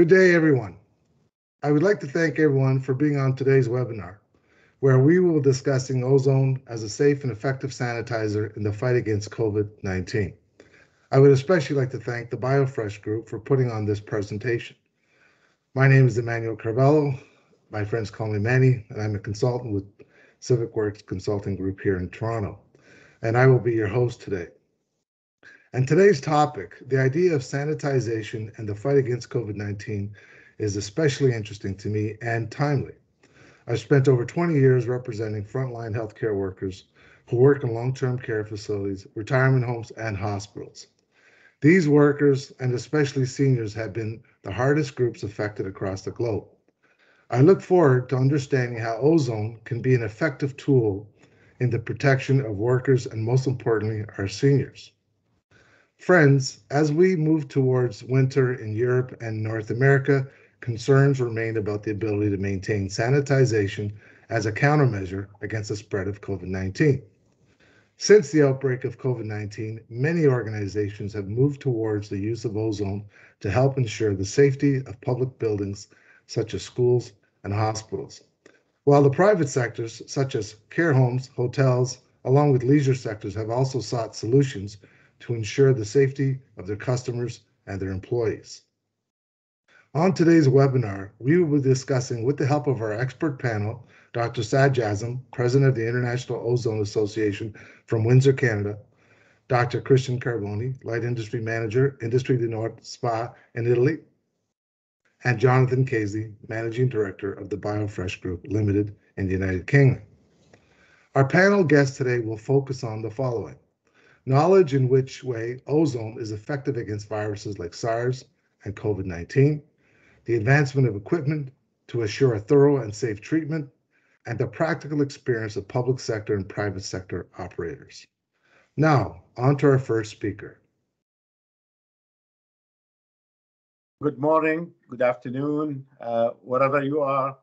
Good day, everyone. I would like to thank everyone for being on today's webinar, where we will be discussing ozone as a safe and effective sanitizer in the fight against COVID-19. I would especially like to thank the BioFresh group for putting on this presentation. My name is Emmanuel Carvalho. My friends call me Manny, and I'm a consultant with Civic Works Consulting Group here in Toronto, and I will be your host today. And today's topic, the idea of sanitization and the fight against COVID-19, is especially interesting to me and timely. I've spent over 20 years representing frontline healthcare workers who work in long-term care facilities, retirement homes, and hospitals. These workers, and especially seniors, have been the hardest groups affected across the globe. I look forward to understanding how ozone can be an effective tool in the protection of workers and, most importantly, our seniors. Friends, as we move towards winter in Europe and North America, concerns remain about the ability to maintain sanitization as a countermeasure against the spread of COVID-19. Since the outbreak of COVID-19, many organizations have moved towards the use of ozone to help ensure the safety of public buildings such as schools and hospitals. While the private sectors, such as care homes, hotels, along with leisure sectors, have also sought solutions to ensure the safety of their customers and their employees. On today's webinar, we will be discussing, with the help of our expert panel, Dr. Saad Jassim, President of the International Ozone Association from Windsor, Canada, Dr. Christian Carboni, Light Industry Manager, Industrie du Nord SPA in Italy, and Jonathan Casey, Managing Director of the BioFresh Group Limited in the United Kingdom. Our panel guests today will focus on the following: knowledge in which way ozone is effective against viruses like SARS and COVID-19, the advancement of equipment to assure a thorough and safe treatment, and the practical experience of public sector and private sector operators. Now, on to our first speaker. Good morning, good afternoon, wherever you are.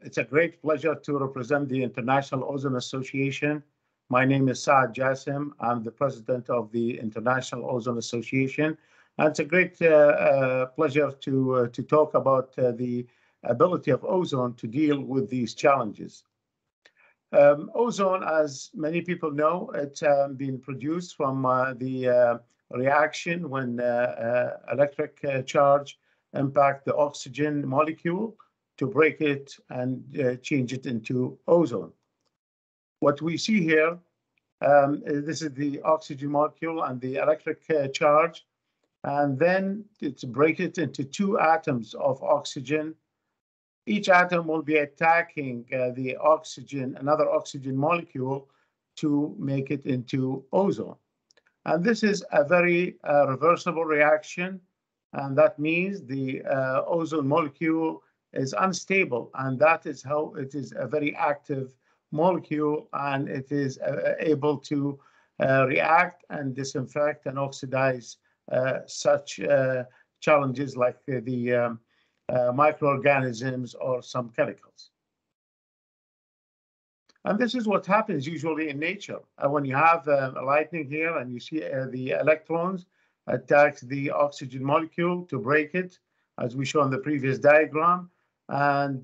It's a great pleasure to represent the International Ozone Association. My name is Saad Jassim. I'm the president of the International Ozone Association. And it's a great pleasure to talk about the ability of ozone to deal with these challenges. Ozone, as many people know, it's been produced from the reaction when electric charge impact the oxygen molecule to break it and change it into ozone. What we see here, this is the oxygen molecule and the electric charge, and then it's break it into two atoms of oxygen. Each atom will be attacking the oxygen, another oxygen molecule, to make it into ozone. And this is a very reversible reaction, and that means the ozone molecule is unstable, and that is how it is a very active molecule, and it is able to react and disinfect and oxidize such challenges like the microorganisms or some chemicals. And this is what happens usually in nature. When you have lightning here and you see the electrons attack the oxygen molecule to break it, as we show in the previous diagram, and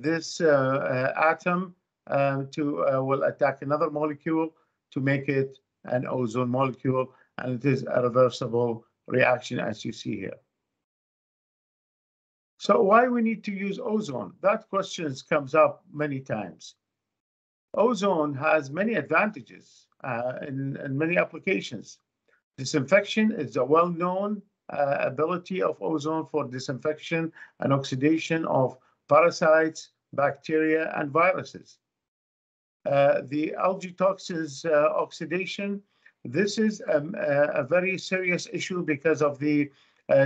this atom will attack another molecule to make it an ozone molecule, and it is a reversible reaction as you see here. So why we need to use ozone? That question comes up many times. Ozone has many advantages in many applications. Disinfection is a well-known ability of ozone for disinfection and oxidation of parasites, bacteria, and viruses. The algae toxins oxidation, this is a very serious issue because of the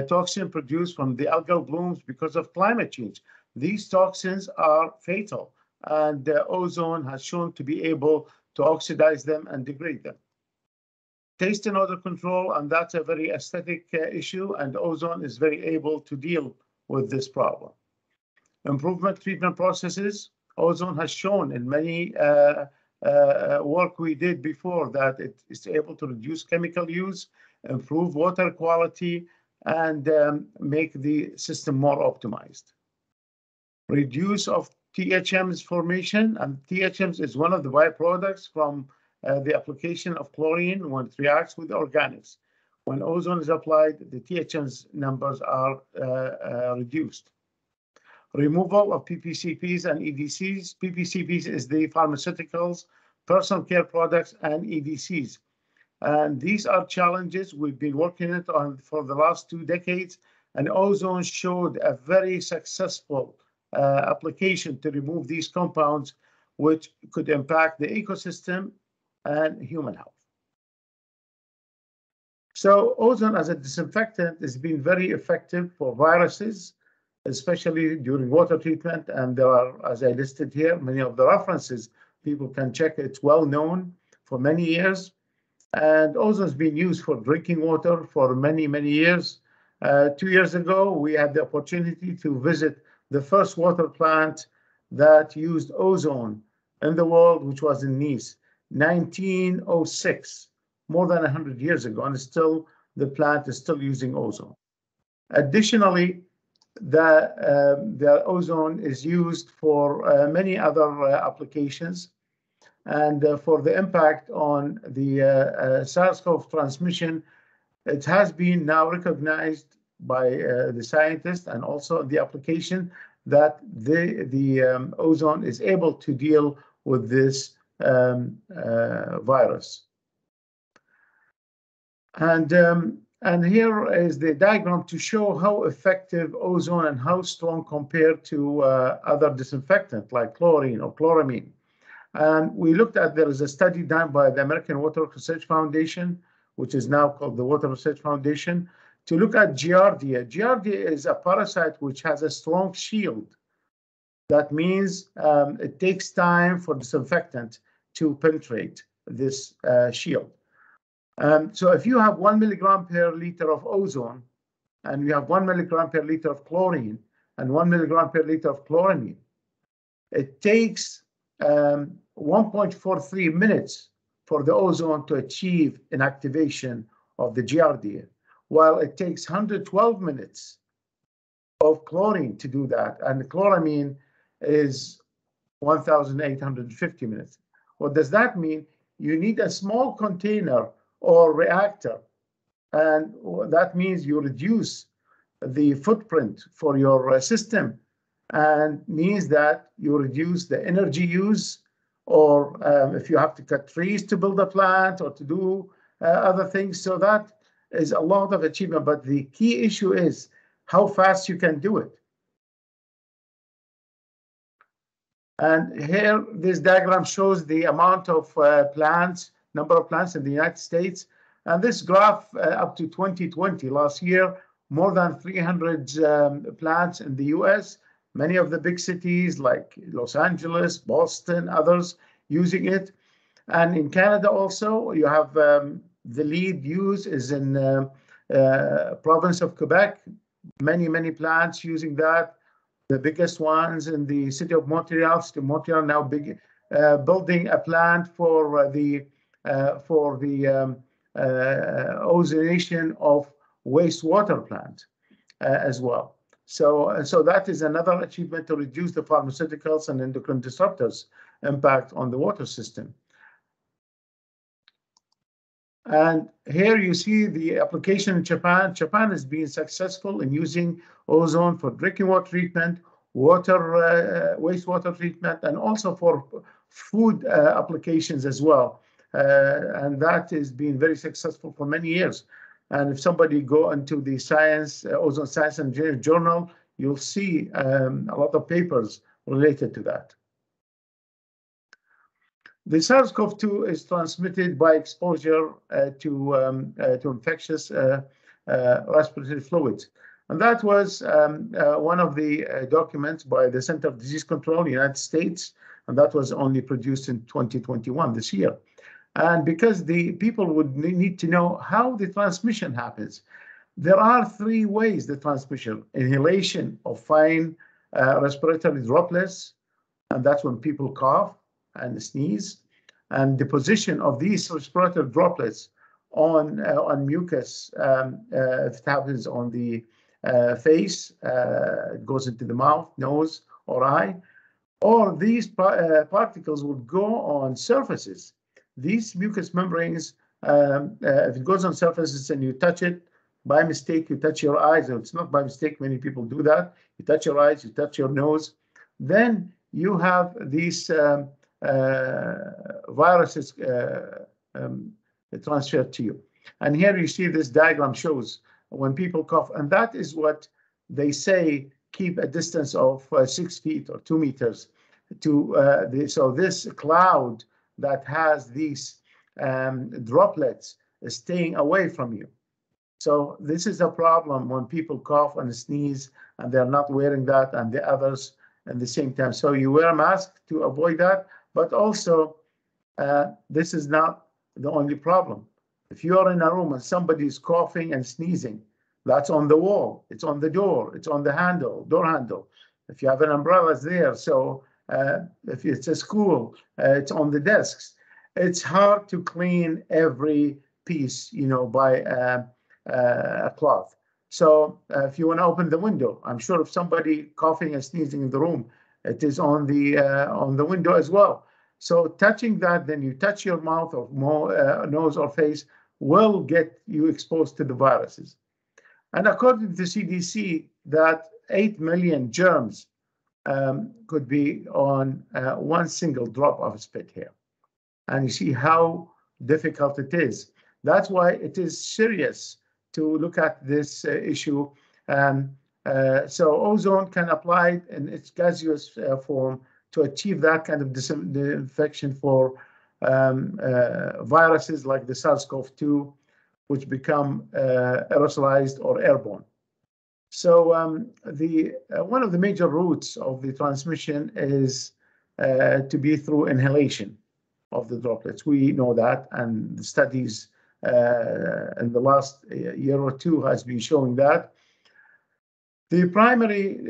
toxin produced from the algal blooms because of climate change. These toxins are fatal, and ozone has shown to be able to oxidize them and degrade them. Taste and odor control, and that's a very aesthetic issue, and ozone is very able to deal with this problem. Improvement treatment processes, ozone has shown in many work we did before that it is able to reduce chemical use, improve water quality, and make the system more optimized. Reduce of THMs formation, and THMs is one of the byproducts from the application of chlorine when it reacts with organics. When ozone is applied, the THMs numbers are reduced. Removal of PPCPs and EDCs. PPCPs is the pharmaceuticals, personal care products, and EDCs. And these are challenges we've been working on for the last 2 decades, and ozone showed a very successful application to remove these compounds, which could impact the ecosystem and human health. So ozone as a disinfectant has been very effective for viruses, especially during water treatment. And there are, as I listed here, many of the references. People can check. It's well known for many years. And ozone has been used for drinking water for many, many years. 2 years ago, we had the opportunity to visit the first water plant that used ozone in the world, which was in Nice, 1906, more than 100 years ago, and still the plant is still using ozone. Additionally, the ozone is used for many other applications, and for the impact on the SARS-CoV transmission, it has been now recognized by the scientists and also the application that the ozone is able to deal with this virus. And here is the diagram to show how effective ozone and how strong compared to other disinfectants like chlorine or chloramine. And we looked at, there is a study done by the American Water Research Foundation, which is now called the Water Research Foundation, to look at Giardia. Giardia is a parasite which has a strong shield. That means it takes time for disinfectant to penetrate this shield. So if you have 1 milligram per liter of ozone, and you have 1 milligram per liter of chlorine, and 1 milligram per liter of chloramine, it takes 1.43 minutes for the ozone to achieve inactivation of the Giardia, while it takes 112 minutes of chlorine to do that, and the chloramine is 1,850 minutes. What does that mean? You need a small container or reactor, and that means you reduce the footprint for your system, and means that you reduce the energy use, or if you have to cut trees to build a plant or to do other things. So that is a lot of achievement, but the key issue is how fast you can do it. And here, this diagram shows the amount of plants, number of plants in the United States. And this graph up to 2020, last year, more than 300 plants in the US, many of the big cities like Los Angeles, Boston, others using it. And in Canada also, you have the lead use is in province of Quebec, many plants using that. The biggest ones in the city of Montreal. City of Montreal now building a plant for the ozonation of wastewater plant as well. So that is another achievement to reduce the pharmaceuticals and endocrine disruptors impact on the water system. And here you see the application in Japan. Japan has been successful in using ozone for drinking water treatment, wastewater treatment, and also for food applications as well. And that has been very successful for many years. And if somebody go into the Ozone Science and Engineering Journal, you'll see a lot of papers related to that. The SARS-CoV-2 is transmitted by exposure to infectious respiratory fluids. And that was one of the documents by the Center for Disease Control in the United States, and that was only produced in 2021, this year. And because the people would need to know how the transmission happens. There are 3 ways the transmission: inhalation of fine respiratory droplets, and that's when people cough and sneeze, and deposition of these respiratory droplets on mucus. If it happens on the face, it goes into the mouth, nose, or eye, or these particles would go on surfaces. These mucous membranes, if it goes on surfaces and you touch it, by mistake, you touch your eyes, or it's not by mistake, many people do that. You touch your eyes, you touch your nose, then you have these viruses transferred to you. And here you see this diagram shows when people cough, and that is what they say, keep a distance of 6 feet or 2 meters to so this cloud that has these droplets is staying away from you. So this is a problem when people cough and sneeze and they're not wearing that, and the others at the same time. So you wear a mask to avoid that, but also this is not the only problem. If you are in a room and somebody is coughing and sneezing, that's on the wall, it's on the door, it's on the handle, door handle. If you have an umbrella, it's there. So if it's a school, it's on the desks. It's hard to clean every piece, you know, by a cloth. So if you want to open the window, I'm sure if somebody coughing and sneezing in the room, it is on the window as well. So touching that, then you touch your mouth or nose or face, will get you exposed to the viruses. And according to the CDC, that 8 million germs could be on one single drop of spit here. And you see how difficult it is. That's why it is serious to look at this issue. So ozone can apply in its gaseous form to achieve that kind of disinfection for viruses like the SARS-CoV-2, which become aerosolized or airborne. So one of the major routes of the transmission is to be through inhalation of the droplets. We know that, and the studies in the last year or two has been showing that. The primary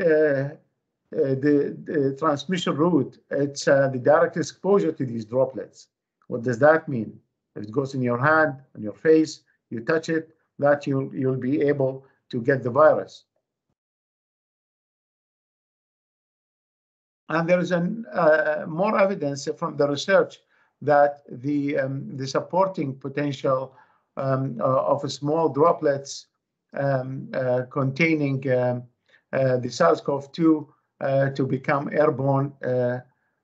the transmission route, it's the direct exposure to these droplets. What does that mean? If it goes in your hand, on your face, you touch it, that you'll be able to get the virus. And there is more evidence from the research that the supporting potential of small droplets containing the SARS-CoV-2 to become airborne,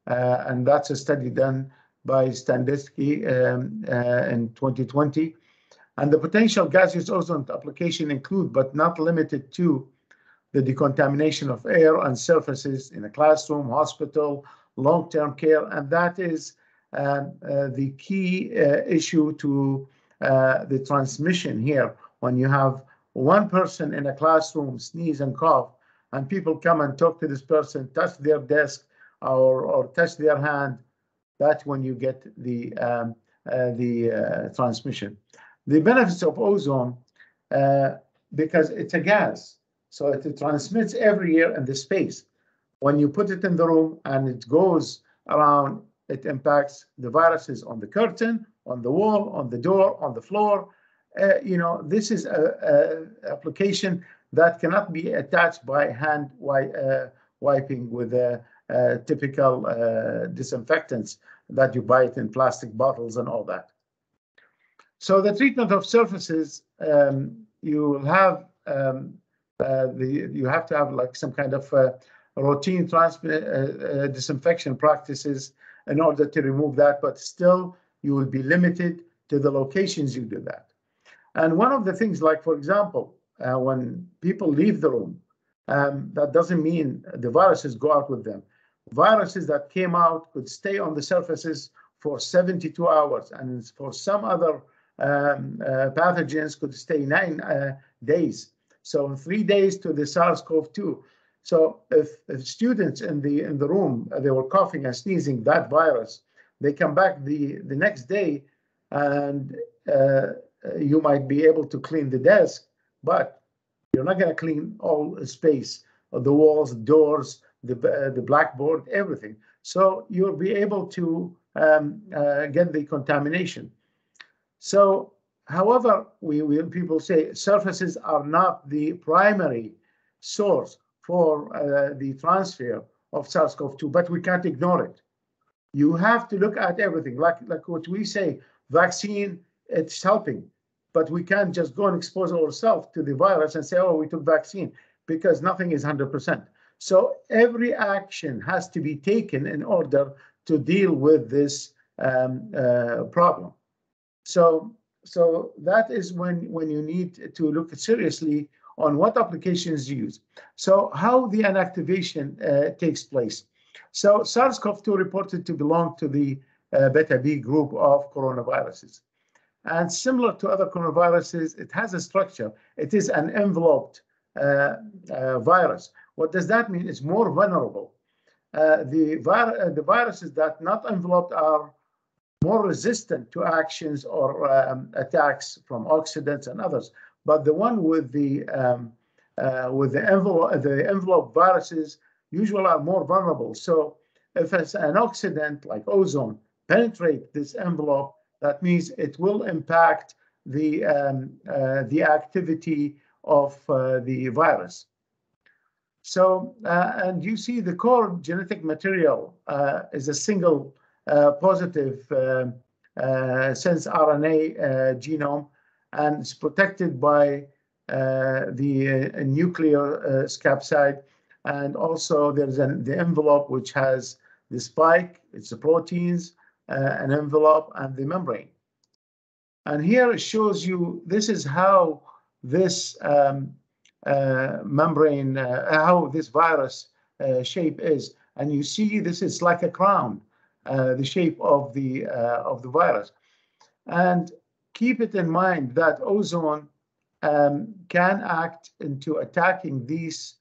and that's a study done by Standetsky in 2020. And the potential gaseous ozone application include, but not limited to, the decontamination of air and surfaces in a classroom, hospital, long-term care, and that is the key issue to the transmission here. When you have one person in a classroom sneeze and cough, and people come and talk to this person, touch their desk or touch their hand, that's when you get the transmission. The benefits of ozone, because it's a gas, so it transmits every year in the space. When you put it in the room and it goes around, it impacts the viruses on the curtain, on the wall, on the door, on the floor. You know, this is an application that cannot be attached by hand wiping with typical disinfectants that you buy it in plastic bottles and all that. So the treatment of surfaces, you will have you have to have like some kind of routine disinfection practices in order to remove that, but still you will be limited to the locations you do that. And one of the things, like for example, when people leave the room, that doesn't mean the viruses go out with them. Viruses that came out could stay on the surfaces for 72 hours, and for some other pathogens could stay 9 days. So 3 days to the SARS-CoV-2. So if students in the room, they were coughing and sneezing that virus, they come back the next day, and you might be able to clean the desk, but you're not going to clean all the space, the walls, doors, the blackboard, everything. So you'll be able to get the contamination. So However, people say surfaces are not the primary source for the transfer of SARS-CoV-2, but we can't ignore it. You have to look at everything, like what we say, vaccine, it's helping, but we can't just go and expose ourselves to the virus and say, oh, we took vaccine, because nothing is 100%. So every action has to be taken in order to deal with this problem. So that is when you need to look seriously on what applications use. So how the inactivation takes place. So SARS-CoV-2 reported to belong to the beta B group of coronaviruses. And similar to other coronaviruses, it has a structure. It is an enveloped virus. What does that mean? It's more vulnerable. The viruses that not enveloped are more resistant to actions or attacks from oxidants and others. But the one with the envelope viruses usually are more vulnerable. So if it's an oxidant like ozone penetrate this envelope, that means it will impact the activity of the virus. So, and you see the core genetic material is a single positive sense RNA genome, and it's protected by the nuclear scapside. And also there's the envelope, which has the spike, it's the proteins, an envelope, and the membrane. And here it shows you, this is how this membrane, how this virus shape is. And you see this is like a crown, the shape of the virus. And keep it in mind that ozone can act into attacking this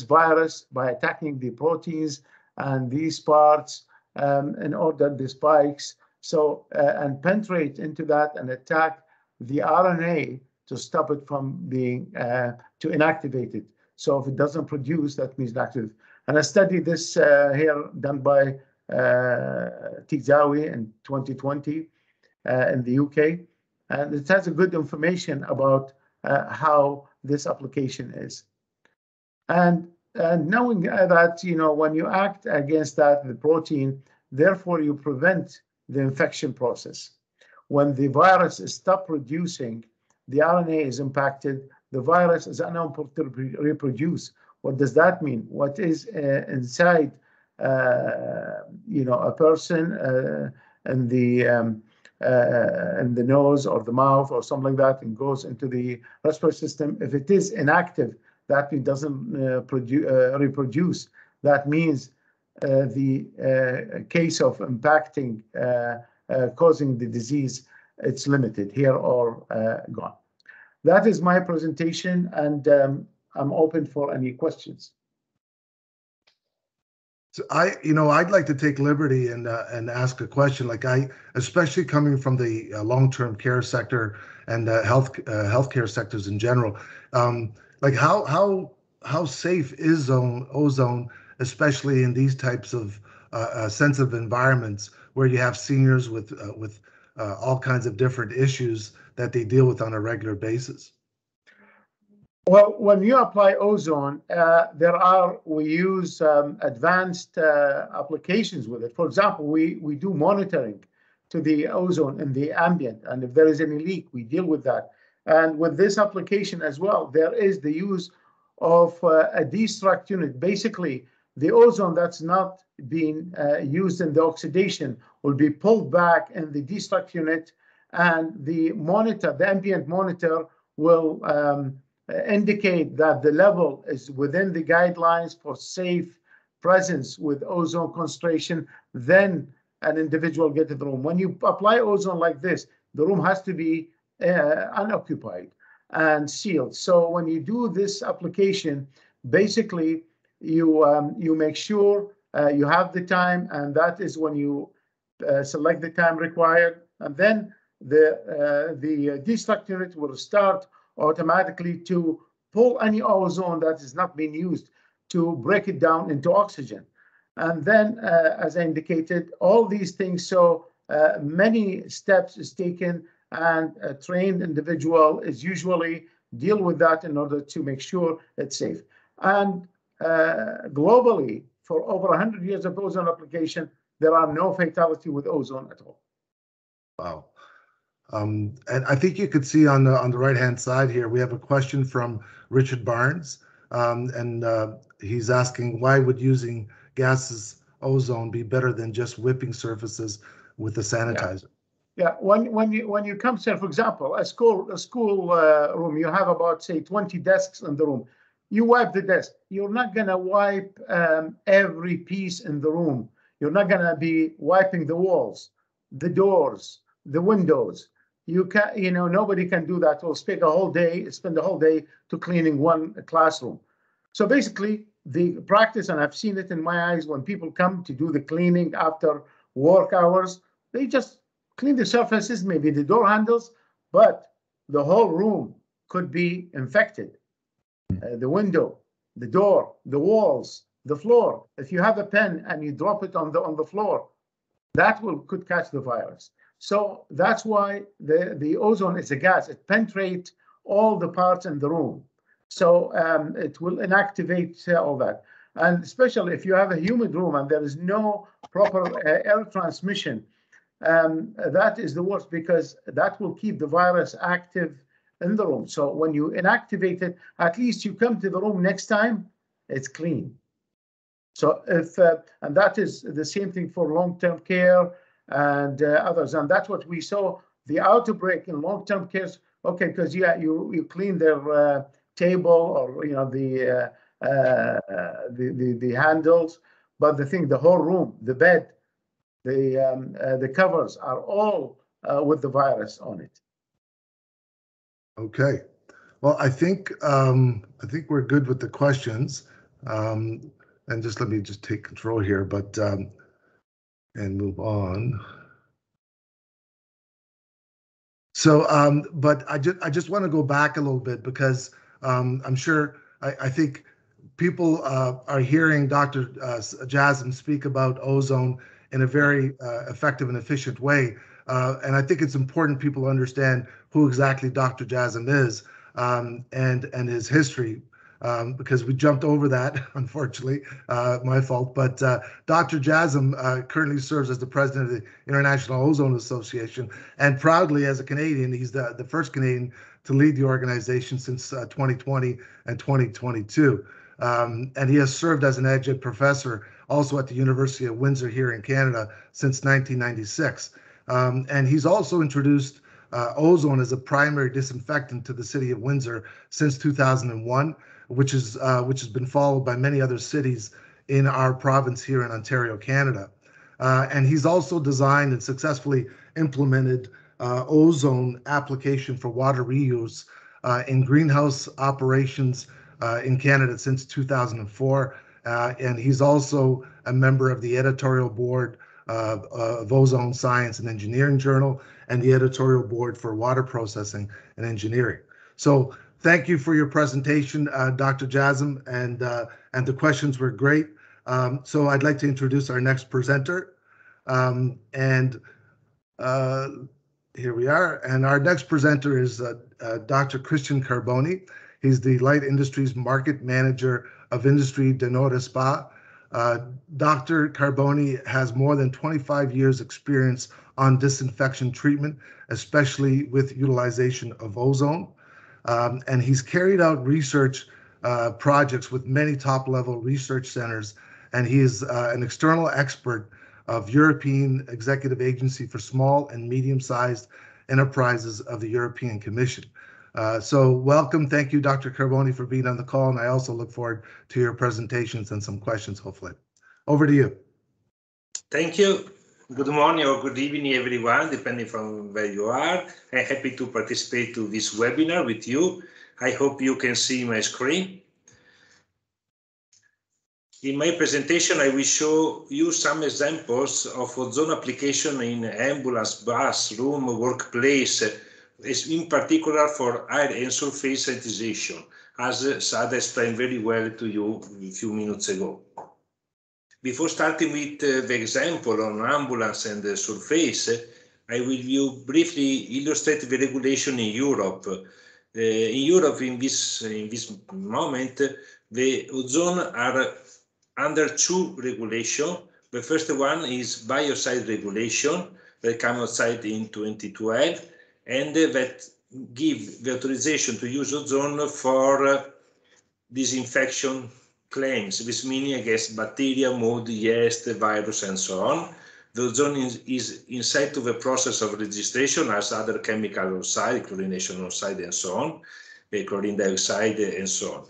virus by attacking the proteins and these parts in order the spikes. So and penetrate into that and attack the RNA to stop it from being to inactivate it. So if it doesn't produce, that means inactive. And I studied this here done by Tizawi in 2020 in the UK, and it has a good information about how this application is. And knowing that, you know, when you act against that, the protein, therefore you prevent the infection process. When the virus stops producing, the RNA is impacted, the virus is unable to reproduce. What does that mean? What is inside, you know, a person in the nose or the mouth or something like that, and goes into the respiratory system? If it is inactive, that means doesn't reproduce. That means the case of impacting, causing the disease, it's limited here or gone. That is my presentation, and I'm open for any questions. So I'd like to take liberty and ask a question. Like especially coming from the long-term care sector and healthcare sectors in general, like how safe is ozone, especially in these types of sensitive environments where you have seniors with all kinds of different issues that they deal with on a regular basis? Well, when you apply ozone, we use advanced applications with it. For example, we do monitoring to the ozone in the ambient, and if there is any leak, we deal with that. And with this application as well, there is the use of a destruct unit. Basically, the ozone that's not being used in the oxidation will be pulled back in the destruct unit, and the monitor, the ambient monitor, will indicate that the level is within the guidelines for safe presence with ozone concentration. Then an individual gets to the room. When you apply ozone like this, the room has to be unoccupied and sealed. So when you do this application, basically you make sure you have the time, and that is when you select the time required, and then the destruct unit will start automatically to pull any ozone that is not being used to break it down into oxygen. And then, as I indicated, all these things, so many steps is taken, and a trained individual is usually deal with that in order to make sure it's safe. And globally, for over 100 years of ozone application, there are no fatality with ozone at all. Wow. And I think you could see on the right-hand side here, we have a question from Richard Barnes, and he's asking, why would using gaseous ozone be better than just whipping surfaces with a sanitizer? Yeah, when you come to, for example, a school room, you have about, say, 20 desks in the room. You wipe the desk. You're not gonna wipe every piece in the room. You're not gonna be wiping the walls, the doors, the windows. You can, nobody can do that. We'll spend the whole day to cleaning one classroom. So basically, the practice, and I've seen it in my eyes, when people come to do the cleaning after work hours, they just clean the surfaces, maybe the door handles, but the whole room could be infected. The window, the door, the walls, the floor. If you have a pen and you drop it on the floor, that could catch the virus. So that's why the ozone is a gas. It penetrates all the parts in the room. So it will inactivate all that. And especially if you have a humid room and there is no proper air transmission, that is the worst, because that will keep the virus active in the room. So when you inactivate it, at least you come to the room next time, it's clean. So and that is the same thing for long-term care and others. And that's what we saw, the outbreak in long-term care. Okay, because you clean their table, or the handles, but the whole room, the bed, the covers are all with the virus on it. Okay. Well, I think we're good with the questions, and just let me just take control here, but and move on. So, but I just want to go back a little bit, because I'm sure I think people are hearing Dr. Jasm speak about ozone in a very effective and efficient way. And I think it's important people understand who exactly Dr. Jasm is, and his history, because we jumped over that, unfortunately, my fault. But Dr. Jasm currently serves as the president of the International Ozone Association, and proudly, as a Canadian, he's the first Canadian to lead the organization since 2020 and 2022. And he has served as an adjunct professor also at the University of Windsor here in Canada since 1996. And he's also introduced ozone as a primary disinfectant to the city of Windsor since 2001, which has been followed by many other cities in our province here in Ontario, Canada. And he's also designed and successfully implemented ozone application for water reuse in greenhouse operations in Canada since 2004. And he's also a member of the editorial board of Ozone Science and Engineering Journal, and the editorial board for water processing and engineering. So thank you for your presentation, Dr. Jasm, and the questions were great. So I'd like to introduce our next presenter, and here we are. And our next presenter is Dr. Christian Carboni. He's the Light Industries Market Manager of Industrie de Nord-Spa. Dr. Carboni has more than 25 years experience on disinfection treatment, especially with utilization of ozone. And he's carried out research projects with many top-level research centers, and he is an external expert of European Executive Agency for Small and Medium-Sized Enterprises of the European Commission. So welcome. Thank you, Dr. Carboni, for being on the call, and I also look forward to your presentations and some questions, hopefully. Over to you. Thank you. Good morning or good evening, everyone, depending from where you are. I'm happy to participate to this webinar with you. I hope you can see my screen. In my presentation, I will show you some examples of ozone application in ambulance, bus, room, workplace, in particular for air and surface sanitization, as Saad explained very well to you a few minutes ago. Before starting with the example on ambulance and the surface, I will you briefly illustrate the regulation in Europe. In Europe, in this moment, the ozone are under two regulations. The first one is biocide regulation that came outside in 2012, and that give the authorization to use ozone for disinfection claims, this meaning against bacteria, mold, yeast, virus, and so on. The ozone is inside to the process of registration as other chemical oxide, chlorination oxide, and so on, chlorine dioxide, and so on.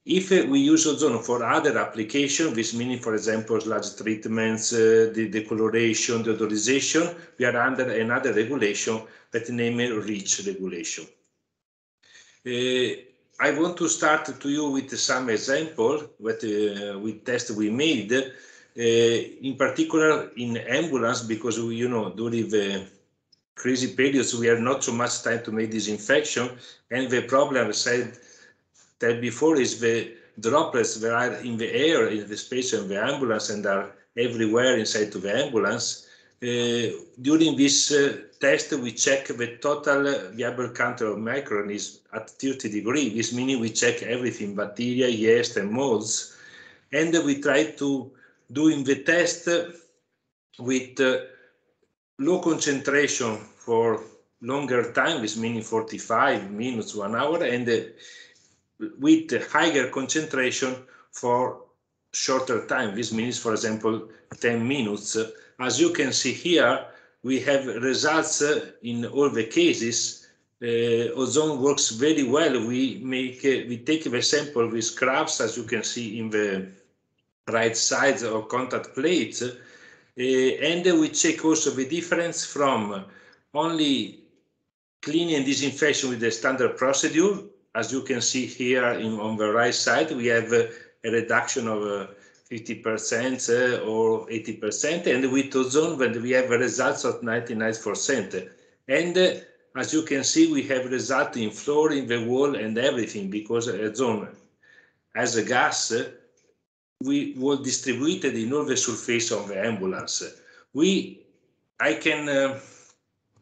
If we use ozone for other applications, this meaning, for example, sludge treatments, the decoloration, the odorization, we are under another regulation that named REACH regulation. I want to start to you with some example with test we made, in particular in ambulance, because we, during the crazy periods we have not so much time to make disinfection, and the problem I said that before is the droplets that are in the air, in the space of the ambulance, and are everywhere inside of the ambulance. During this test, we check the total viable count of microorganisms at 30 degrees. This meaning we check everything, bacteria, yeast, and molds. And we try to do in the test with low concentration for longer time, this meaning 45 minutes, 1 hour, and with higher concentration for shorter time. This means, for example, 10 minutes. As you can see here, we have results in all the cases. Ozone works very well. We take the sample with scrubs, as you can see in the right side of contact plates, and we check also the difference from only cleaning and disinfection with the standard procedure. As you can see here on the right side, we have a reduction of 50% or 80%, and with ozone, when we have results of 99%. And as you can see, we have results in floor, in the wall, and everything, because ozone, as a gas, we were distributed in all the surface of the ambulance. I can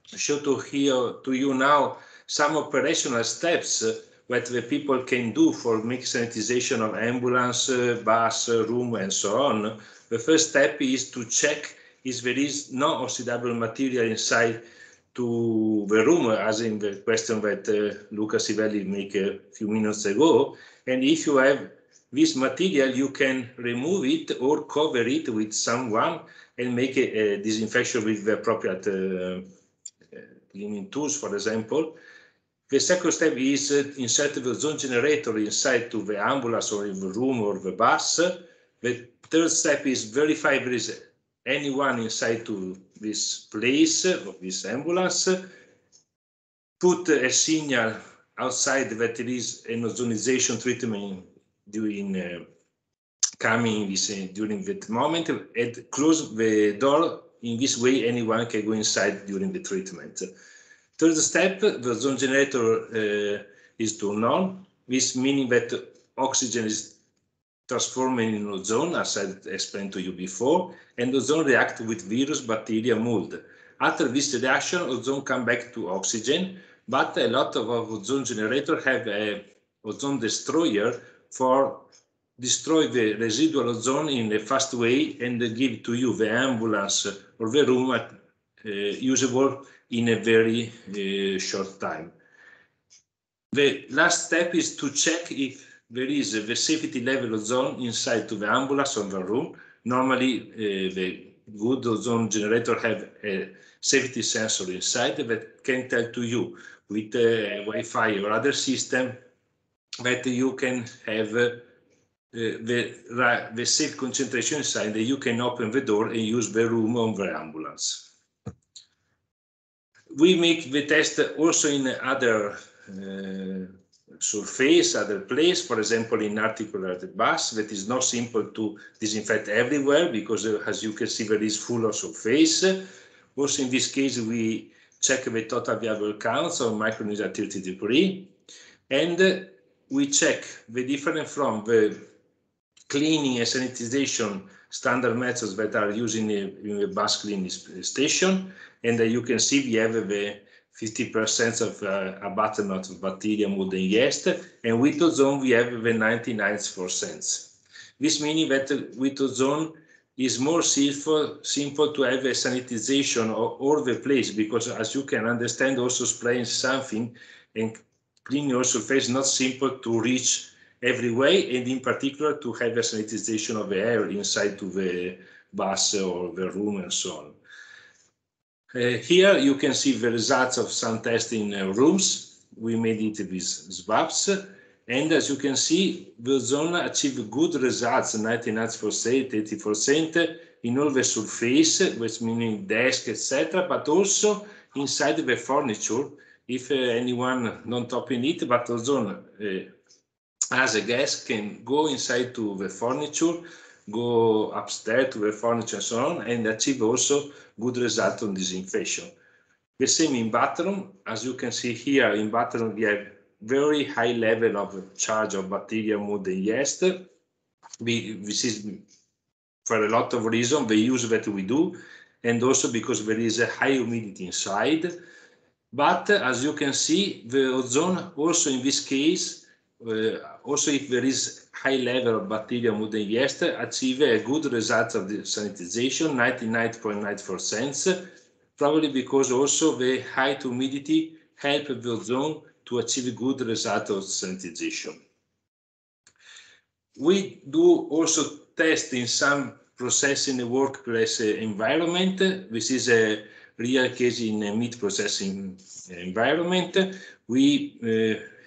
show to you now some operational steps what the people can do for make sanitization of ambulance, bus, room, and so on. The first step is to check if there is no oxidable material inside to the room, as in the question that Luca Sivelli made a few minutes ago. And if you have this material, you can remove it or cover it with someone and make a disinfection with the appropriate cleaning tools, for example. The second step is insert the ozone generator inside to the ambulance or in the room or the bus. The third step is verify if there is anyone inside to this place of this ambulance. Put a signal outside that there is an ozonization treatment during coming during that moment, and close the door. In this way, anyone can go inside during the treatment. Third step, the ozone generator is turned on, this meaning that oxygen is transformed in ozone, as I explained to you before, and ozone reacts with virus, bacteria, mold. After this reaction, ozone comes back to oxygen, but a lot of ozone generators have a ozone destroyer for destroy the residual ozone in a fast way and give to you the ambulance or the room usable in a very short time. The last step is to check if there is the safety level ozone inside to the ambulance or the room. Normally, the good ozone generator have a safety sensor inside that can tell to you with Wi-Fi or other system that you can have the safe concentration inside, that you can open the door and use the room on the ambulance. We make the test also in other surface, other place, for example, in articulated bus, that is not simple to disinfect everywhere because as you can see, there is full of surface. Also in this case, we check the total viable counts of microorganisms at 30 degrees, and we check the difference from the cleaning and sanitization standard methods that are used in the bus cleaning station. And you can see we have the 50% of abatement of bacteria, mold, and yeast. And with ozone, we have the 99%. This means that with ozone, is more simple to have a sanitization of all the place, because as you can understand, also spraying something and cleaning your surface not simple to reach every way, and in particular to have a sanitization of the air inside to the bus or the room and so on. Here you can see the results of some testing rooms. We made it with Swabs. And as you can see, the ozone achieved good results, 99%, 80% in all the surface, which meaning desk, etc., but also inside the furniture. If anyone not open it, but ozone as a guest can go inside to the furniture, go upstairs to the furniture and so on, and achieve also good result on disinfection. The same in bathroom. As you can see here, in bathroom we have very high level of charge of bacteria, mold, and yeast. This is for a lot of reasons, the use that we do, and also because there is a high humidity inside. But as you can see, the ozone also in this case, also if there is high level of bacteria, mold, and yeast, achieve a good result of the sanitization, 99.9%, probably because also the high humidity help the ozone to achieve good result of sanitization. We do also test in some process in the workplace environment. This is a real case in a meat processing environment. We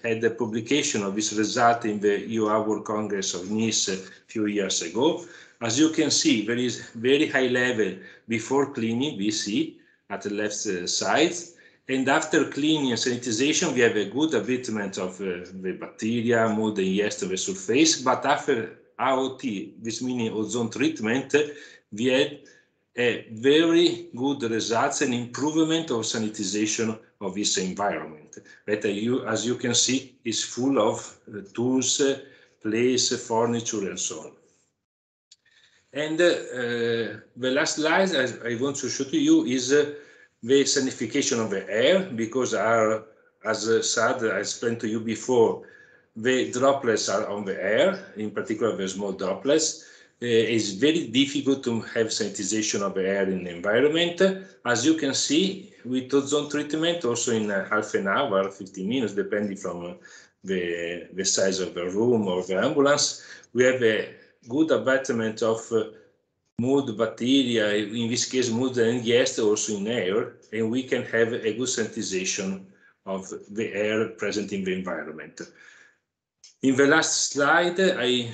had a publication of this result in the EOA World Congress of Nice a few years ago. As you can see, there is very high level before cleaning, VC, at the left side. And after cleaning and sanitization, we have a good abatement of the bacteria, mold, and yeast on the surface. But after AOT, this meaning ozone treatment, we had a very good results and improvement of sanitization of this environment. That, as you can see, is full of tools, place, furniture, and so on. And the last slide I want to show to you is the sanification of the air, because as Saad I explained to you before, the droplets are on the air, in particular the small droplets. It's very difficult to have sanitization of the air in the environment. As you can see, with ozone treatment, also in half an hour, 15 minutes, depending from the size of the room or the ambulance, we have a good abatement of mold, bacteria, in this case mold and yeast, also in air, and we can have a good sanitization of the air present in the environment. In the last slide, I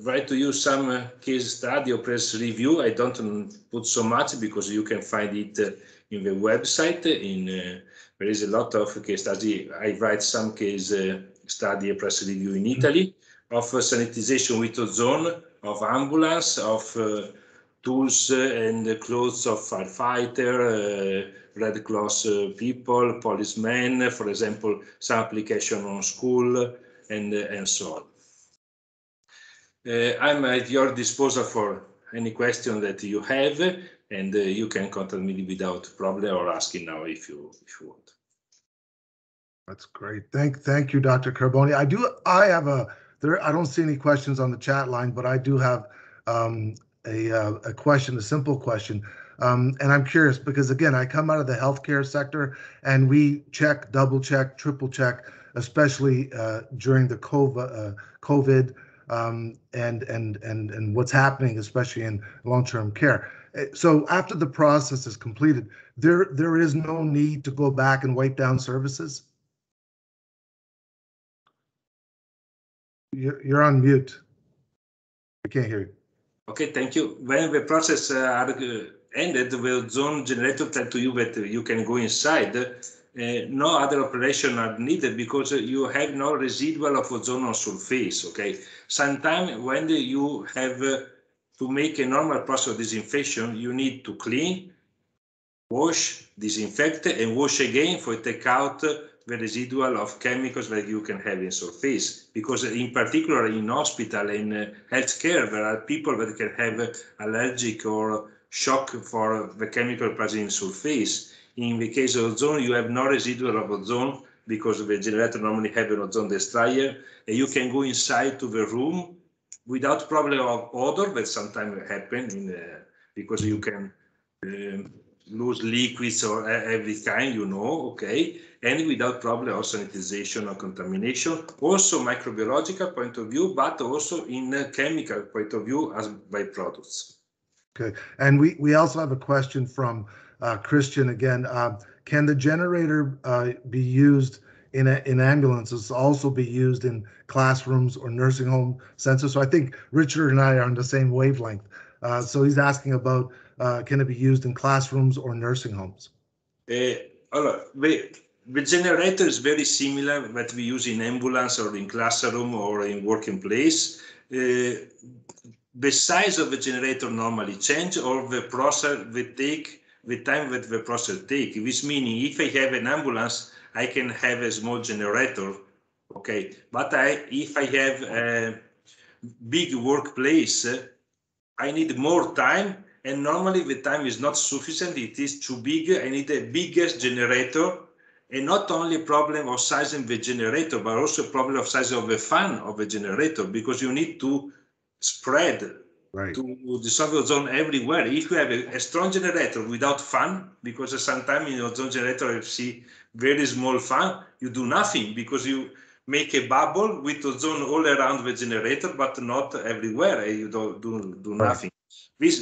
write to you some case study or press review. I don't put so much because you can find it in the website. There is a lot of case study. I write some case study, a press review in Italy of sanitization with ozone, of ambulance, of tools and clothes of firefighter, Red Cross people, policemen, for example, some application on school, and so on. I'm at your disposal for any question that you have, and you can contact me without problem or asking now if you want. That's great. Thank you, Dr. Carboni. I don't see any questions on the chat line, but I do have a question, a simple question. And I'm curious because, again, I come out of the healthcare sector and we check, double check, triple check, especially during the COVID and what's happening, especially in long-term care. So after the process is completed, there is no need to go back and wipe down services? You're on mute. I can't hear you. Okay, thank you. When the process ended, the ozone generator tell to you that you can go inside. No other operation are needed because you have no residual of ozone on surface. Okay, sometimes when you have to make a normal process of disinfection, you need to clean, wash, disinfect, and wash again for take out the residual of chemicals that you can have in surface. Because in particular in hospital and healthcare, there are people that can have allergic or shock for the chemical present in surface. In the case of ozone, you have no residual of ozone because the generator normally have an ozone destroyer, and you can go inside to the room without problem of odor that sometimes happen because you can lose liquids or every kind, okay, and without problem of sanitization or contamination, also microbiological point of view, but also in chemical point of view as byproducts. Okay, and we also have a question from Christian again. Can the generator be used in ambulances, also be used in classrooms or nursing home centers? So I think Richard and I are on the same wavelength. So he's asking about can it be used in classrooms or nursing homes? The generator is very similar that we use in ambulance or in classroom or in working place. The size of the generator normally change, or the process will take the time that the process take. Which meaning if I have an ambulance, I can have a small generator, okay. But if I have a big workplace, I need more time, and normally the time is not sufficient. It is too big. I need a biggest generator, and not only a problem of sizing the generator, but also a problem of size of the fan of the generator, because you need to spread to dissolve ozone everywhere. If you have a strong generator without fan, because sometimes in ozone generator you see very small fan, you do nothing because you make a bubble with ozone all around the generator, but not everywhere. You don't do nothing. This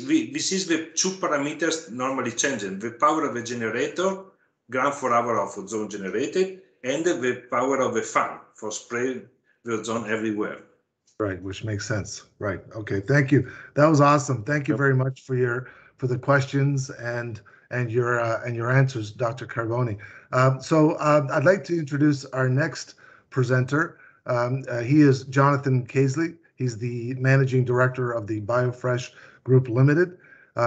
is the two parameters normally changing: the power of the generator, gram per hour of ozone generated, and the power of the fan for spread the ozone everywhere. Right, which makes sense. Right. Okay. Thank you. That was awesome. Thank you very much for the questions and your answers, Dr. Carboni. So I'd like to introduce our next presenter. He is Jonathan Casely. He's the managing director of the BioFresh Group Limited.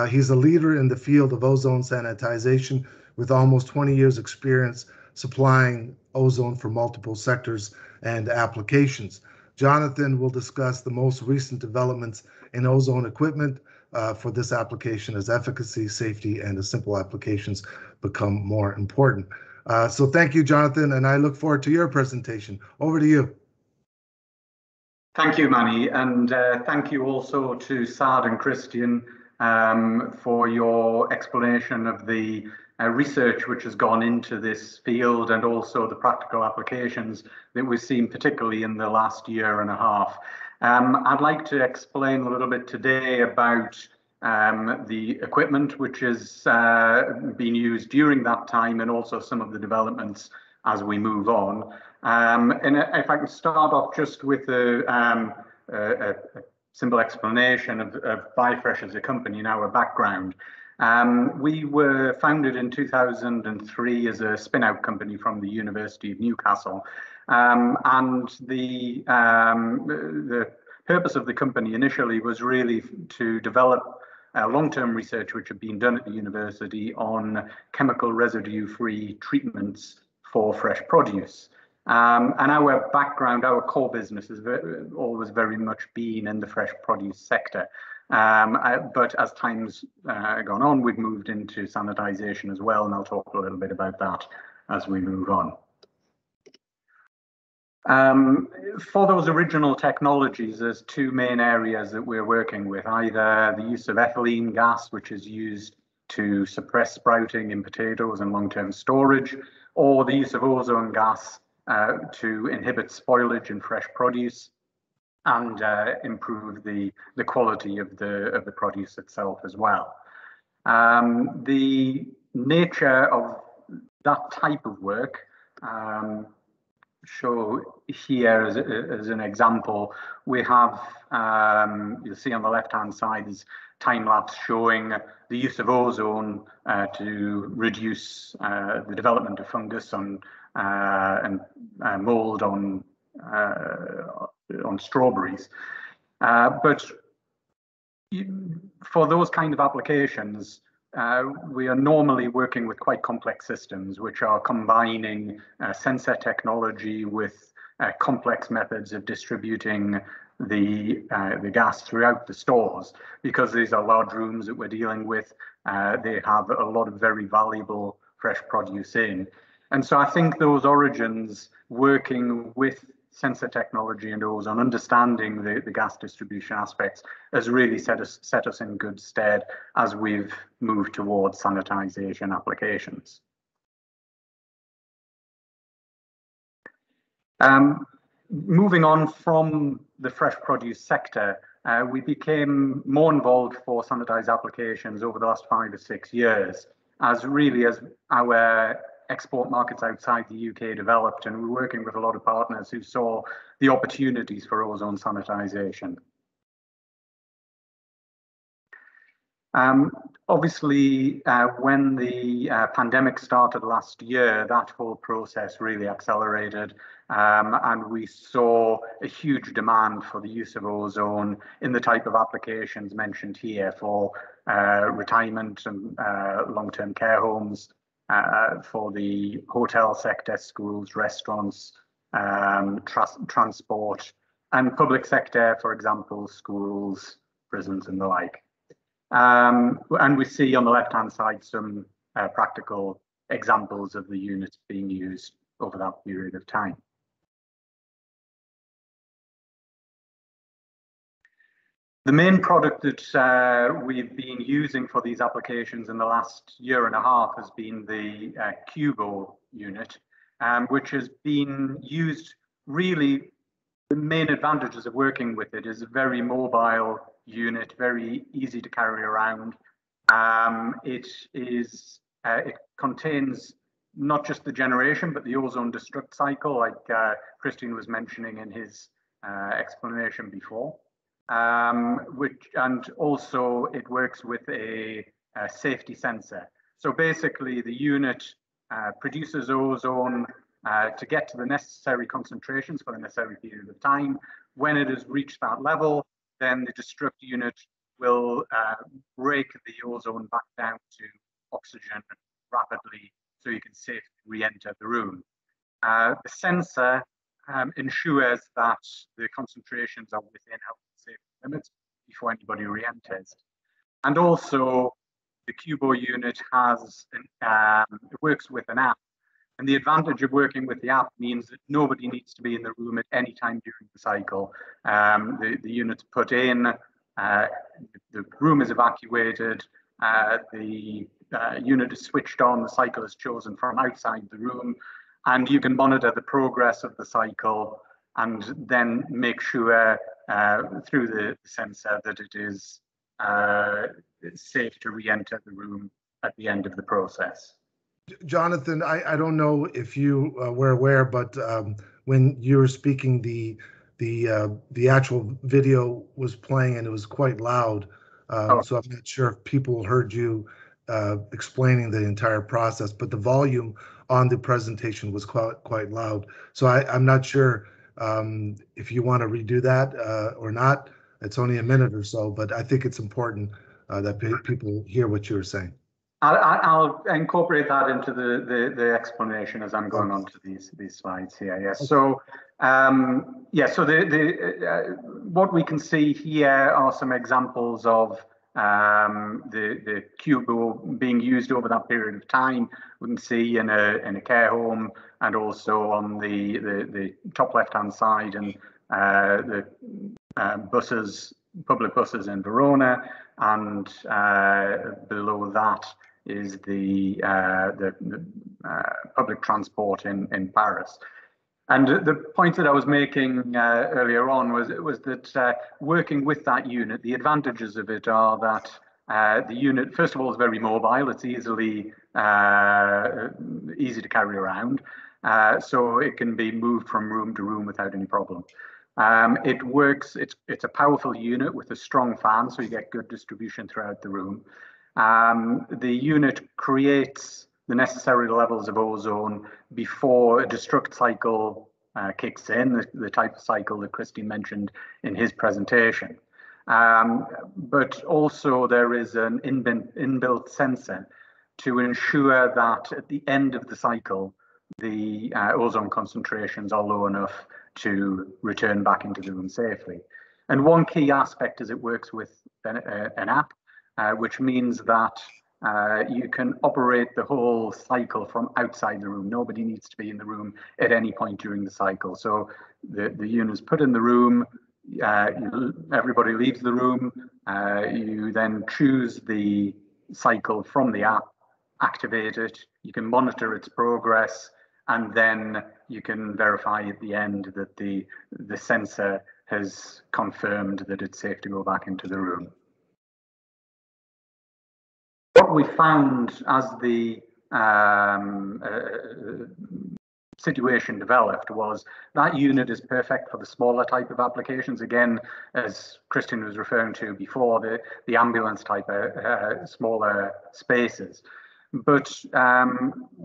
He's a leader in the field of ozone sanitization with almost 20 years experience supplying ozone for multiple sectors and applications. Jonathan will discuss the most recent developments in ozone equipment for this application as efficacy, safety, and the simple applications become more important. So thank you, Jonathan, and I look forward to your presentation. Over to you. Thank you, Manny, and thank you also to Saad and Christian for your explanation of the research which has gone into this field and also the practical applications that we've seen, particularly in the last year and a half. I'd like to explain a little bit today about the equipment which has been used during that time and also some of the developments as we move on. And if I can start off just with a simple explanation of BioFresh as a company and our background. We were founded in 2003 as a spin-out company from the University of Newcastle. And the purpose of the company initially was really to develop long-term research which had been done at the university on chemical residue-free treatments for fresh produce. And our background, our core business has always very much been in the fresh produce sector. But as time's gone on, we've moved into sanitization as well, and I'll talk a little bit about that as we move on. For those original technologies, there's two main areas that we're working with, either the use of ethylene gas, which is used to suppress sprouting in potatoes and long-term storage, or the use of ozone gas to inhibit spoilage in fresh produce and improve the quality of the produce itself as well. The nature of that type of work, show here as an example, we have, you'll see on the left-hand side is time-lapse showing the use of ozone to reduce the development of fungus and mold on strawberries. But for those kind of applications, we are normally working with quite complex systems, which are combining sensor technology with complex methods of distributing the gas throughout the stores. Because these are large rooms that we're dealing with, they have a lot of very valuable fresh produce in. And so I think those origins, working with sensor technology and ozone, understanding the gas distribution aspects, has really set us in good stead as we've moved towards sanitization applications. Moving on from the fresh produce sector, we became more involved for sanitized applications over the last 5 or 6 years, as our export markets outside the UK developed, and we're working with a lot of partners who saw the opportunities for ozone sanitization. Obviously, when the pandemic started last year, that whole process really accelerated, and we saw a huge demand for the use of ozone in the type of applications mentioned here for retirement and long-term care homes, for the hotel sector, schools, restaurants, transport, and public sector, for example, schools, prisons, and the like. And we see on the left-hand side some practical examples of the units being used over that period of time. The main product that we've been using for these applications in the last 1.5 years has been the Cubo unit, which has been used. Really, the main advantages of working with it is a very mobile unit, very easy to carry around. It contains not just the generation, but the ozone destruct cycle, like Christian was mentioning in his explanation before. And also it works with a safety sensor. So basically the unit produces ozone to get to the necessary concentrations for the necessary period of time. When it has reached that level, then the destruct unit will break the ozone back down to oxygen rapidly so you can safely re-enter the room. The sensor ensures that the concentrations are within health and safety limits before anybody re-enters. And also the Cubo unit has it works with an app. And the advantage of working with the app means that nobody needs to be in the room at any time during the cycle. The unit's put in, the room is evacuated, the unit is switched on, the cycle is chosen from outside the room, and you can monitor the progress of the cycle and then make sure through the sensor that it is safe to re-enter the room at the end of the process. Jonathan, I don't know if you were aware, but when you were speaking, the actual video was playing and it was quite loud. So I'm not sure if people heard you explaining the entire process, but the volume on the presentation was quite loud. So I'm not sure if you want to redo that or not. It's only a minute or so, but I think it's important that people hear what you were saying. I'll incorporate that into the explanation as I'm going on to these slides here. Yes. So so what we can see here are some examples of the Cubo being used over that period of time. We can see in a care home, and also on the top left-hand side, and the buses, public buses in Verona, and below that is the public transport in Paris. And the point that I was making earlier on was that working with that unit, the advantages of it are that the unit, first of all, is very mobile. It's easy to carry around, so it can be moved from room to room without any problem. It works. It's a powerful unit with a strong fan, so you get good distribution throughout the room. The unit creates the necessary levels of ozone before a destruct cycle kicks in, the type of cycle that Christine mentioned in his presentation. But also there is an inbuilt sensor to ensure that at the end of the cycle, the ozone concentrations are low enough to return back into the room safely. And one key aspect is it works with an app, which means that you can operate the whole cycle from outside the room. Nobody needs to be in the room at any point during the cycle. So the unit is put in the room, everybody leaves the room, you then choose the cycle from the app, activate it, you can monitor its progress, and then you can verify at the end that the sensor has confirmed that it's safe to go back into the room. What we found as the situation developed was that unit is perfect for the smaller type of applications. Again, as Christian was referring to before, the ambulance type smaller spaces. But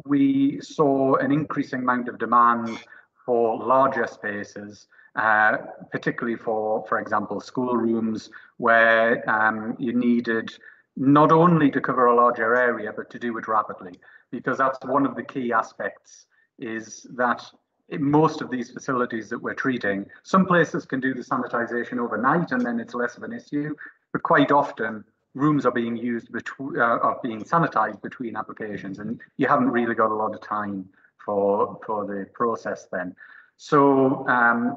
we saw an increasing amount of demand for larger spaces, particularly for example, schoolrooms, where you needed not only to cover a larger area, but to do it rapidly, because that's one of the key aspects, is that in most of these facilities that we're treating, some places can do the sanitization overnight and then it's less of an issue, but quite often rooms are being used are being sanitized between applications, and you haven't really got a lot of time for the process then. So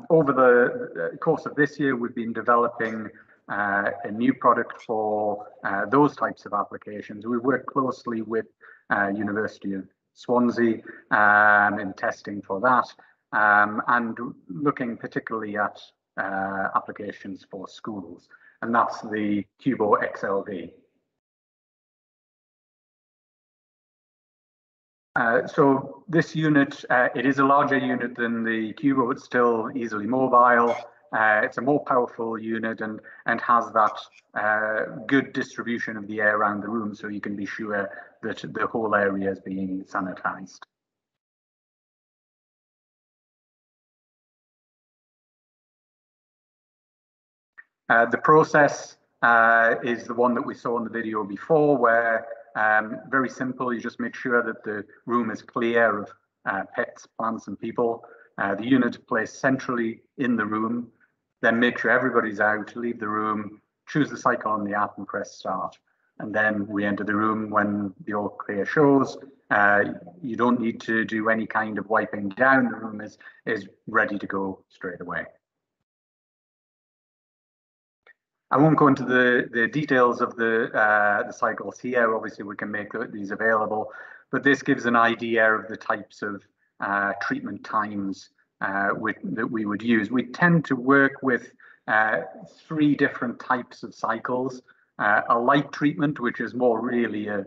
over the course of this year, we've been developing a new product for those types of applications. We work closely with University of Swansea in testing for that, and looking particularly at applications for schools, and that's the Cubo XLV. So this unit, it is a larger unit than the Cubo, but still easily mobile. It's a more powerful unit and has that good distribution of the air around the room, so you can be sure that the whole area is being sanitized. The process is the one that we saw in the video before, where very simple, you just make sure that the room is clear of pets, plants and people. The unit is placed centrally in the room, then make sure everybody's out, leave the room, choose the cycle on the app and press start. And then we enter the room when the all clear shows. You don't need to do any kind of wiping down. The room is ready to go straight away. I won't go into the details of the cycles here. Obviously, we can make these available, but this gives an idea of the types of treatment times that we would use. We tend to work with 3 different types of cycles. A light treatment, which is more really a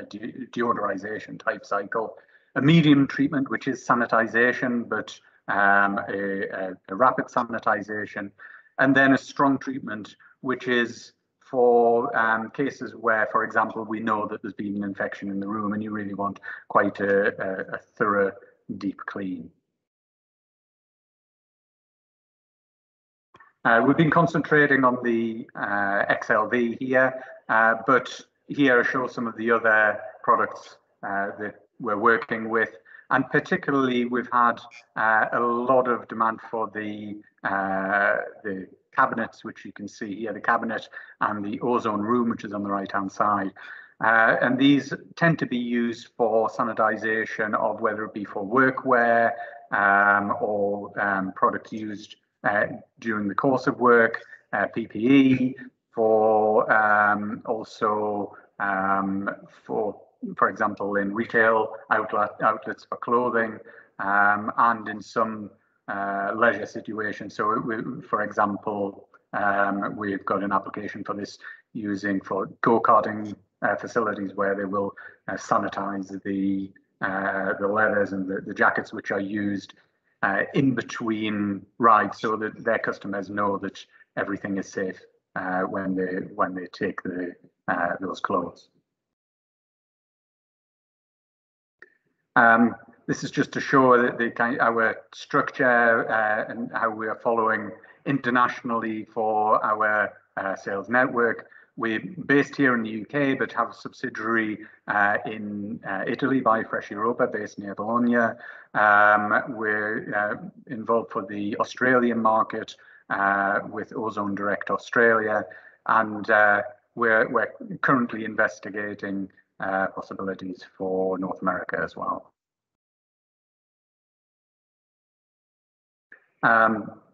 deodorization type cycle. A medium treatment, which is sanitization, but a rapid sanitization. And then a strong treatment, which is for cases where, for example, we know that there's been an infection in the room and you really want quite a thorough, deep clean. We've been concentrating on the XLV here, but here I show some of the other products that we're working with. And particularly, we've had a lot of demand for the cabinets, which you can see here, the cabinet and the ozone room, which is on the right-hand side. And these tend to be used for sanitization of whether it be for workwear or products used during the course of work, PPE, for also for example, in retail outlets for clothing, and in some leisure situations. So, for example, we've got an application for this using for go-karting facilities where they will sanitize the leathers and the jackets which are used in between rides, so that their customers know that everything is safe when they take those clothes. This is just to show that our structure and how we are following internationally for our sales network. We're based here in the UK, but have a subsidiary in Italy by Fresh Europa, based near Bologna. We're involved for the Australian market with Ozone Direct Australia, and we're currently investigating possibilities for North America as well.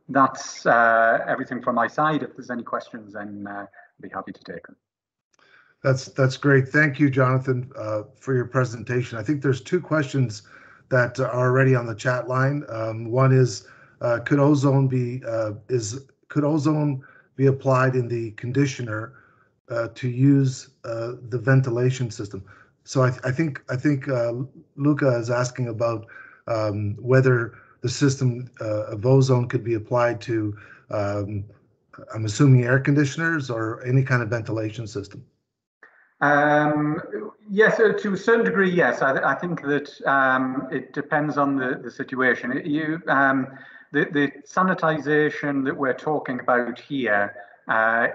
That's everything from my side. If there's any questions, then I'll be happy to take them. That's great. Thank you, Jonathan, for your presentation. I think there's two questions that are already on the chat line. One is, could ozone be applied in the conditioner to use the ventilation system? So I think Luca is asking about whether the system of ozone could be applied to, I'm assuming, air conditioners or any kind of ventilation system. Yes, to a certain degree, yes. I think that it depends on the situation. The sanitization that we're talking about here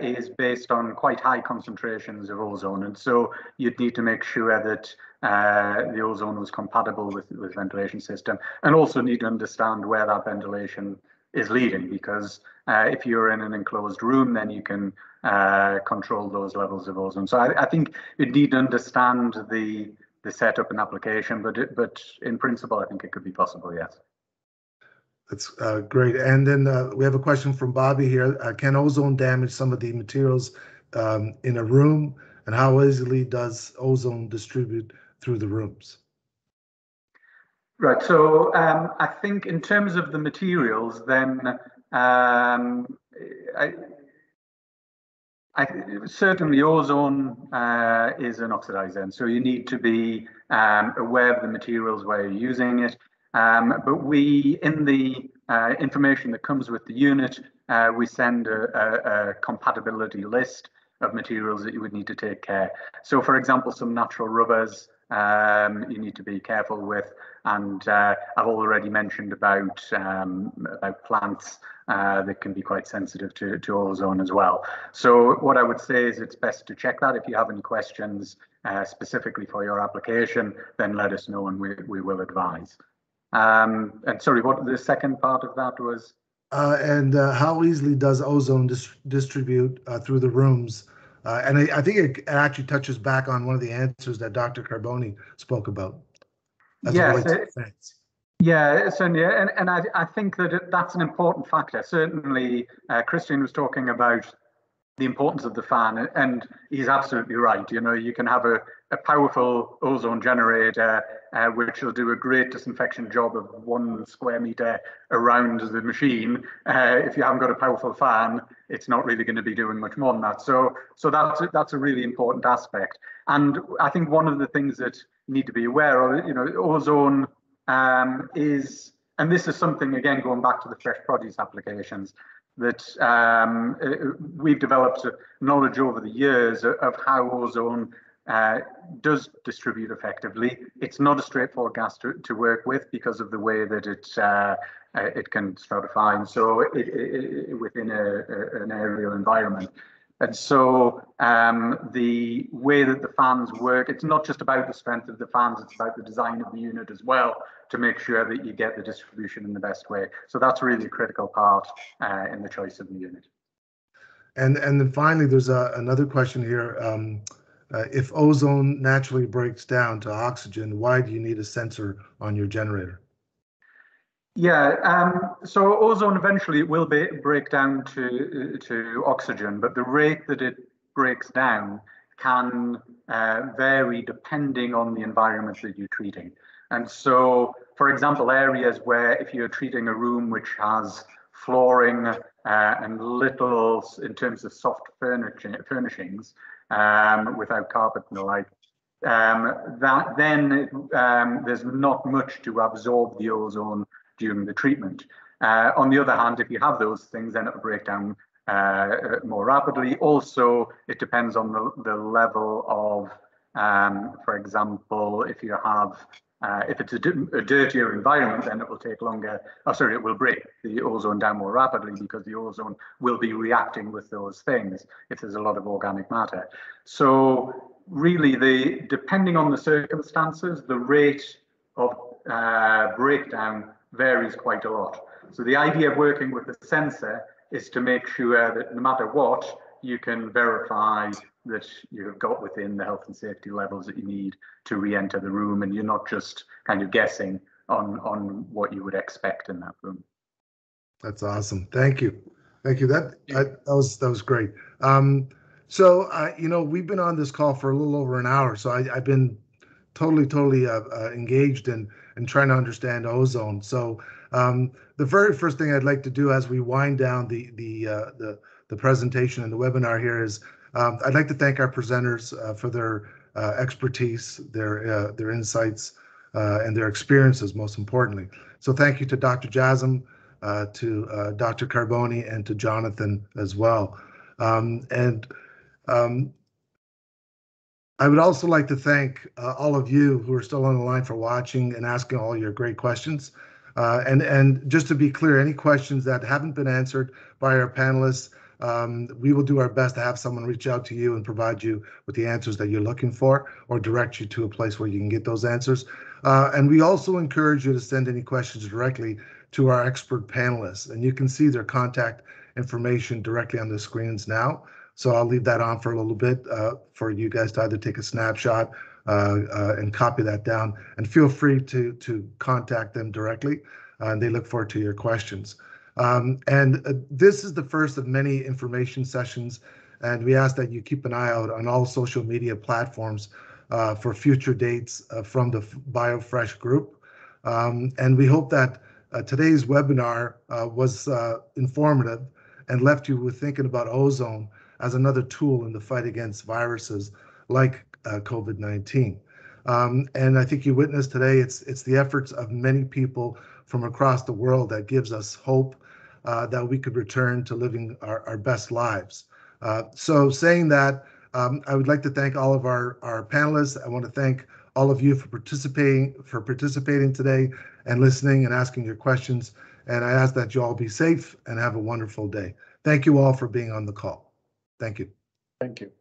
is based on quite high concentrations of ozone, and so you'd need to make sure that the ozone was compatible with the ventilation system, and also need to understand where that ventilation is leading, because if you're in an enclosed room, then you can control those levels of ozone. So I think you'd need to understand the setup and application, but in principle, I think it could be possible, yes. That's great. And then we have a question from Bobby here. Can ozone damage some of the materials in a room, and how easily does ozone distribute through the rooms? Right. So I think in terms of the materials, then certainly ozone is an oxidizer, and so you need to be aware of the materials where you're using it. But we, in the information that comes with the unit, we send a compatibility list of materials that you would need to take care. So, for example, some natural rubbers you need to be careful with, and I've already mentioned about plants that can be quite sensitive to ozone as well. So what I would say is it's best to check that. If you have any questions specifically for your application, then let us know and we will advise. And sorry, what the second part of that was? And how easily does ozone distribute through the rooms? And I think it actually touches back on one of the answers that Dr. Carboni spoke about. Yes. Yeah, certainly, and I think that that's an important factor. Certainly, Christian was talking about the importance of the fan, and he's absolutely right. You know, you can have a powerful ozone generator, which will do a great disinfection job of 1 square meter around the machine. If you haven't got a powerful fan, it's not really going to be doing much more than that. So that's a really important aspect. And I think one of the things that you need to be aware of, you know, ozone is, and this is something, again, going back to the fresh produce applications, that we've developed knowledge over the years of how ozone does distribute effectively. It's not a straightforward gas to work with because of the way that it can stratify, and so within an aerial environment. And so the way that the fans work, it's not just about the strength of the fans, it's about the design of the unit as well, to make sure that you get the distribution in the best way. So that's really a critical part in the choice of the unit. And then finally, there's another question here. If ozone naturally breaks down to oxygen, why do you need a sensor on your generator? Yeah, so ozone eventually will break down to oxygen, but the rate that it breaks down can vary depending on the environment that you're treating. And so, for example, areas where if you're treating a room which has flooring and little, in terms of soft furnishings, without carpet and the like, there's not much to absorb the ozone during the treatment. On the other hand, if you have those things, then it'll break down more rapidly. Also, it depends on the level of, for example, if you have If it's a dirtier environment, then it will take longer. Oh, sorry, it will break the ozone down more rapidly because the ozone will be reacting with those things if there's a lot of organic matter. So really, depending on the circumstances, the rate of breakdown varies quite a lot. So the idea of working with the sensor is to make sure that no matter what, you can verify that you've got within the health and safety levels that you need to re-enter the room, and you're not just kind of guessing on what you would expect in that room. That's awesome. Thank you. Thank you. That was great. You know, we've been on this call for a little over an hour, so I've been totally engaged in trying to understand ozone. So the very first thing I'd like to do as we wind down the presentation and the webinar here is I'd like to thank our presenters for their expertise, their insights, and their experiences, most importantly. So thank you to Dr. Jasm, to Dr. Carboni, and to Jonathan as well. I would also like to thank all of you who are still on the line for watching and asking all your great questions. And just to be clear, any questions that haven't been answered by our panelists, we will do our best to have someone reach out to you and provide you with the answers that you're looking for, or direct you to a place where you can get those answers. And we also encourage you to send any questions directly to our expert panelists, and you can see their contact information directly on the screens now. So I'll leave that on for a little bit for you guys to either take a snapshot and copy that down, and feel free to contact them directly. And they look forward to your questions. This is the first of many information sessions, and we ask that you keep an eye out on all social media platforms for future dates from the BioFresh group. And we hope that today's webinar was informative and left you with thinking about ozone as another tool in the fight against viruses like COVID-19. And I think you witnessed today, it's the efforts of many people from across the world that gives us hope that we could return to living our best lives. So saying that, I would like to thank all of our panelists. I want to thank all of you for participating today and listening and asking your questions. And I ask that you all be safe and have a wonderful day. Thank you all for being on the call. Thank you. Thank you.